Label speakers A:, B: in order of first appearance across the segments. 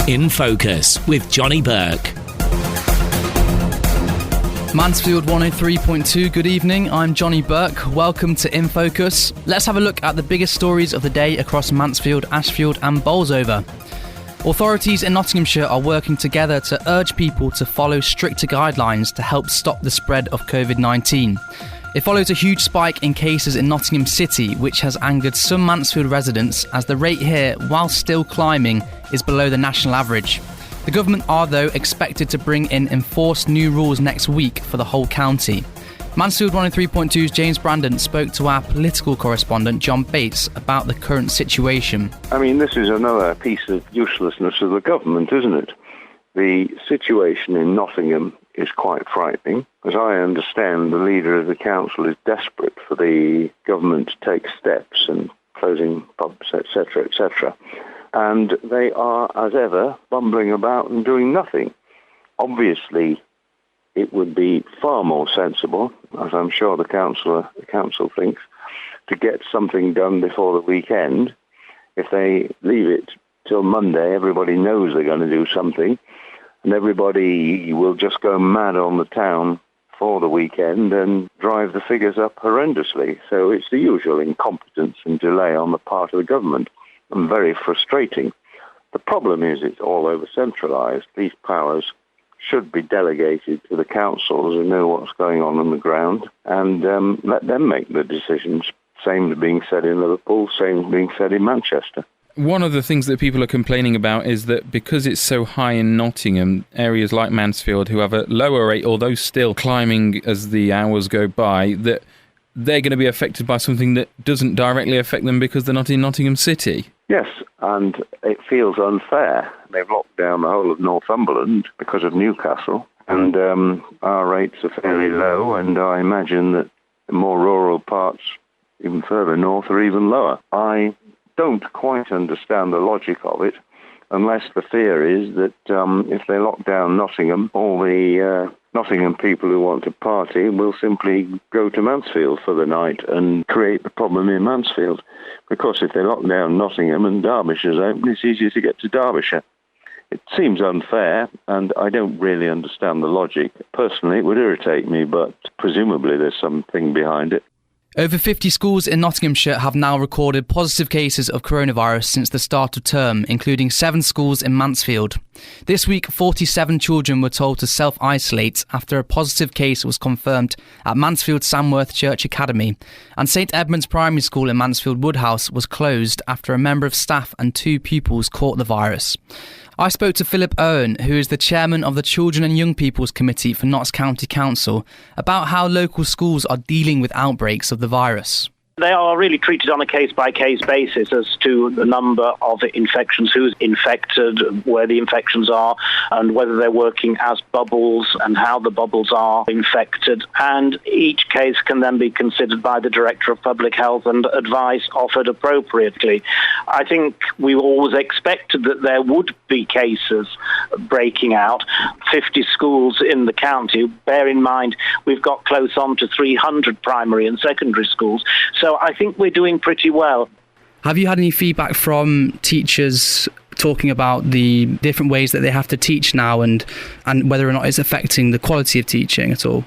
A: In Focus with Johnny Burke.
B: Mansfield 103.2, good evening, I'm Johnny Burke, welcome to In Focus. Let's have a look at the biggest stories of the day across Mansfield, Ashfield and Bolsover. Authorities in Nottinghamshire are working together to urge people to follow stricter guidelines to help stop the spread of COVID-19. It follows a huge spike in cases in Nottingham City, which has angered some Mansfield residents as the rate here, while still climbing, is below the national average. The government are, though, expected to bring in enforced new rules next week for the whole county. Mansfield 103.2's James Brandon spoke to our political correspondent John Bates about the current situation.
C: I mean, this is another piece of uselessness of the government, isn't it? The situation in Nottingham is quite frightening. As I understand, the leader of the council is desperate for the government to take steps and closing pubs, etc., etc. And they are, as ever, bumbling about and doing nothing. Obviously, it would be far more sensible, as I'm sure the council thinks, to get something done before the weekend. If they leave it till Monday, everybody knows they're going to do something, and everybody will just go mad on the town for the weekend and drive the figures up horrendously. So it's the usual incompetence and delay on the part of the government, and very frustrating. The problem is it's all over-centralised. These powers should be delegated to the councils who know what's going on the ground, and let them make the decisions. Same as being said in Liverpool, same as being said in Manchester.
D: One of the things that people are complaining about is that because it's so high in Nottingham, areas like Mansfield, who have a lower rate, although still climbing as the hours go by, that they're going to be affected by something that doesn't directly affect them because they're not in Nottingham City.
C: Yes, and it feels unfair. They've locked down the whole of Northumberland because of Newcastle, and our rates are fairly low, and I imagine that the more rural parts, even further north, are even lower. I don't quite understand the logic of it, unless the fear is that if they lock down Nottingham, all the Nottingham people who want to party will simply go to Mansfield for the night and create the problem in Mansfield. Because if they lock down Nottingham and Derbyshire's open, it's easier to get to Derbyshire. It seems unfair, and I don't really understand the logic. Personally, it would irritate me, but presumably there's something behind it.
B: Over 50 schools in Nottinghamshire have now recorded positive cases of coronavirus since the start of term, including 7 schools in Mansfield. This week, 47 children were told to self-isolate after a positive case was confirmed at Mansfield Samworth Church Academy, and St Edmund's Primary School in Mansfield Woodhouse was closed after a member of staff and 2 pupils caught the virus. I spoke to Philip Owen, who is the chairman of the Children and Young People's Committee for Notts County Council, about how local schools are dealing with outbreaks of the virus.
E: They are really treated on a case-by-case basis as to the number of infections, who's infected, where the infections are, and whether they're working as bubbles and how the bubbles are infected. And each case can then be considered by the Director of Public Health and advice offered appropriately. I think we always expected that there would be cases breaking out. 50 schools in the county. Bear in mind, we've got close on to 300 primary and secondary schools. So I think we're doing pretty well.
B: Have you had any feedback from teachers talking about the different ways that they have to teach now and whether or not it's affecting the quality of teaching at all?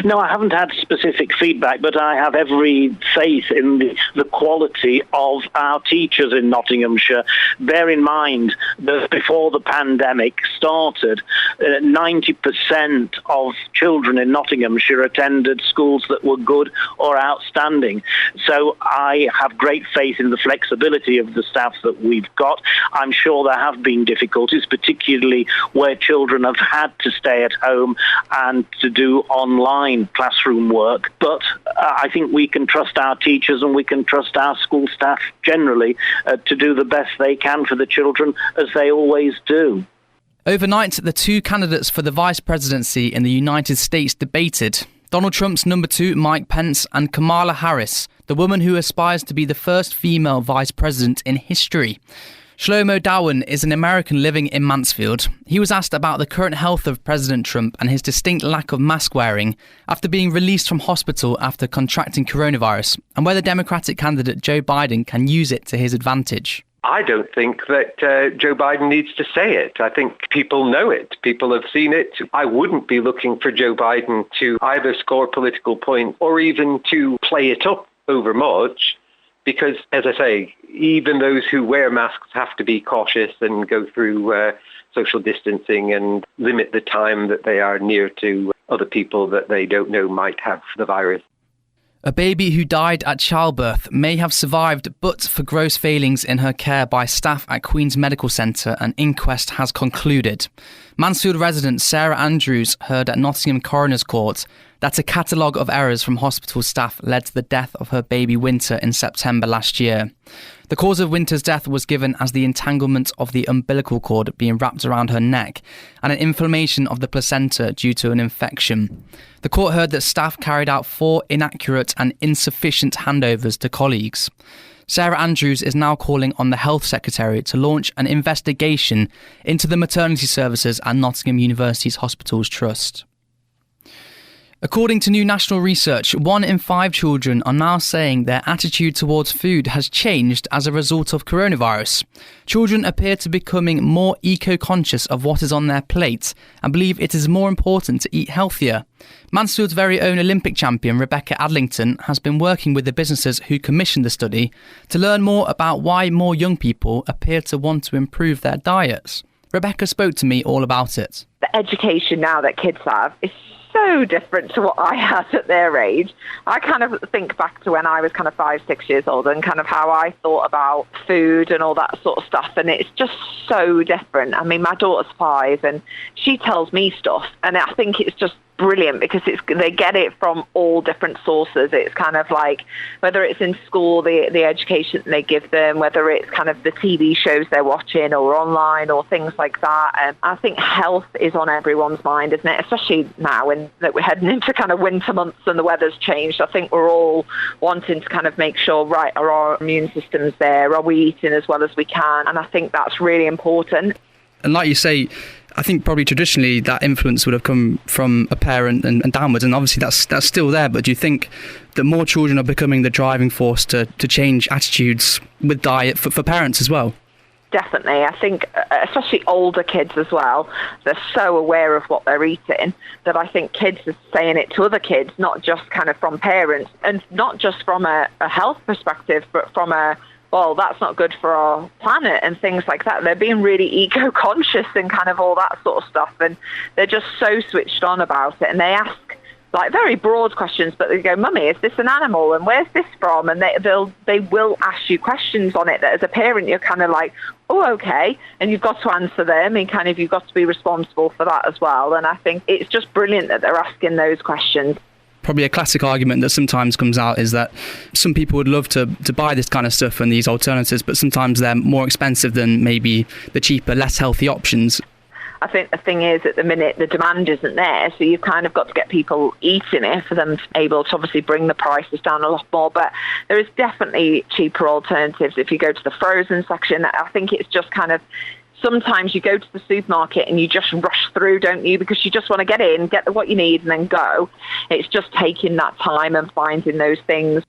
E: No, I haven't had specific feedback, but I have every faith in the quality of our teachers in Nottinghamshire. Bear in mind that before the pandemic started, 90% of children in Nottinghamshire attended schools that were good or outstanding. So I have great faith in the flexibility of the staff that we've got. I'm sure there have been difficulties, particularly where children have had to stay at home and to do online classroom work, but I think we can trust our teachers and we can trust our school staff generally to do the best they can for the children, as they always do.
B: Overnight, the 2 candidates for the vice presidency in the United States debated. Donald Trump's number 2, Mike Pence, and Kamala Harris, the woman who aspires to be the first female vice president in history. Shlomo Dowen is an American living in Mansfield. He was asked about the current health of President Trump and his distinct lack of mask wearing after being released from hospital after contracting coronavirus, and whether Democratic candidate Joe Biden can use it to his advantage.
F: I don't think that Joe Biden needs to say it. I think people know it. People have seen it. I wouldn't be looking for Joe Biden to either score political points or even to play it up over much, because, as I say, even those who wear masks have to be cautious and go through social distancing and limit the time that they are near to other people that they don't know might have the virus.
B: A baby who died at childbirth may have survived, but for gross failings in her care by staff at Queen's Medical Centre, an inquest has concluded. Mansfield resident Sarah Andrews heard at Nottingham Coroner's Court that a catalogue of errors from hospital staff led to the death of her baby Winter in September last year. The cause of Winter's death was given as the entanglement of the umbilical cord being wrapped around her neck and an inflammation of the placenta due to an infection. The court heard that staff carried out 4 inaccurate and insufficient handovers to colleagues. Sarah Andrews is now calling on the Health Secretary to launch an investigation into the maternity services at Nottingham University's Hospitals Trust. According to new national research, 1 in 5 children are now saying their attitude towards food has changed as a result of coronavirus. Children appear to be becoming more eco-conscious of what is on their plate and believe it is more important to eat healthier. Mansfield's very own Olympic champion Rebecca Adlington has been working with the businesses who commissioned the study to learn more about why more young people appear to want to improve their diets. Rebecca spoke to me all about it.
G: The education now that kids have is so different to what I had at their age. I kind of think back to when I was kind of 5-6 years old and kind of how I thought about food and all that sort of stuff, and it's just so different. I mean, my daughter's 5 and she tells me stuff, and I think it's just brilliant because they get it from all different sources. It's kind of like whether it's in school, the education they give them, whether it's kind of the TV shows they're watching or online or things like that. And I think health is on everyone's mind, isn't it? Especially now that we're heading into kind of winter months and the weather's changed. I think we're all wanting to kind of make sure, right, are our immune systems there? Are we eating as well as we can? And I think that's really important.
B: And like you say, I think probably traditionally that influence would have come from a parent and downwards, and obviously that's still there. But do you think that more children are becoming the driving force to change attitudes with diet for parents as well?
G: Definitely. I think especially older kids as well, they're so aware of what they're eating that I think kids are saying it to other kids, not just kind of from parents, and not just from a health perspective, but from well, that's not good for our planet and things like that. They're being really eco-conscious and kind of all that sort of stuff, and they're just so switched on about it. And they ask like very broad questions, but they go, "Mummy, is this an animal? And where's this from?" And they will ask you questions on it that as a parent you're kind of like, "Oh, okay," and you've got to answer them, and kind of you've got to be responsible for that as well. And I think it's just brilliant that they're asking those questions.
B: Probably a classic argument that sometimes comes out is that some people would love to buy this kind of stuff and these alternatives, but sometimes they're more expensive than maybe the cheaper, less healthy options.
G: I think the thing is, at the minute, the demand isn't there, so you've kind of got to get people eating it for them to be able to obviously bring the prices down a lot more. But there is definitely cheaper alternatives. If you go to the frozen section, I think it's just kind of, sometimes you go to the supermarket and you just rush through, don't you? Because you just want to get in, get what you need and then go. It's just taking that time and finding those things.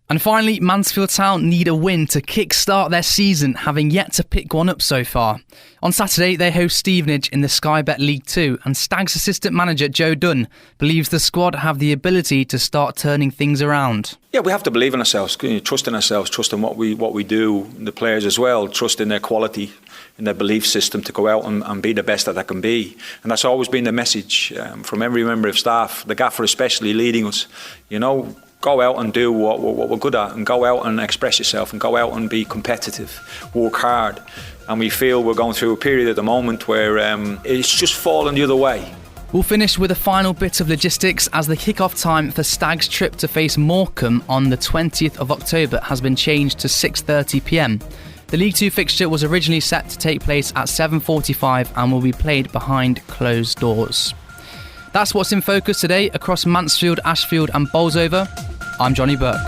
B: And finally, Mansfield Town need a win to kick-start their season, having yet to pick one up so far. On Saturday, they host Stevenage in the Sky Bet League 2, and Stags assistant manager Joe Dunn believes the squad have the ability to start turning things around.
H: Yeah, we have to believe in ourselves, trust in ourselves, trust in what we do, the players as well, trust in their quality, in their belief system to go out and be the best that they can be. And that's always been the message from every member of staff, the gaffer especially leading us. Go out and do what we're good at, and go out and express yourself, and go out and be competitive, work hard. And we feel we're going through a period at the moment where it's just fallen the other way.
B: We'll finish with a final bit of logistics as the kick-off time for Stag's trip to face Morecambe on the 20th of October has been changed to 6:30pm. The League 2 fixture was originally set to take place at 7:45 and will be played behind closed doors. That's what's in focus today across Mansfield, Ashfield and Bolsover. I'm Johnny Burke.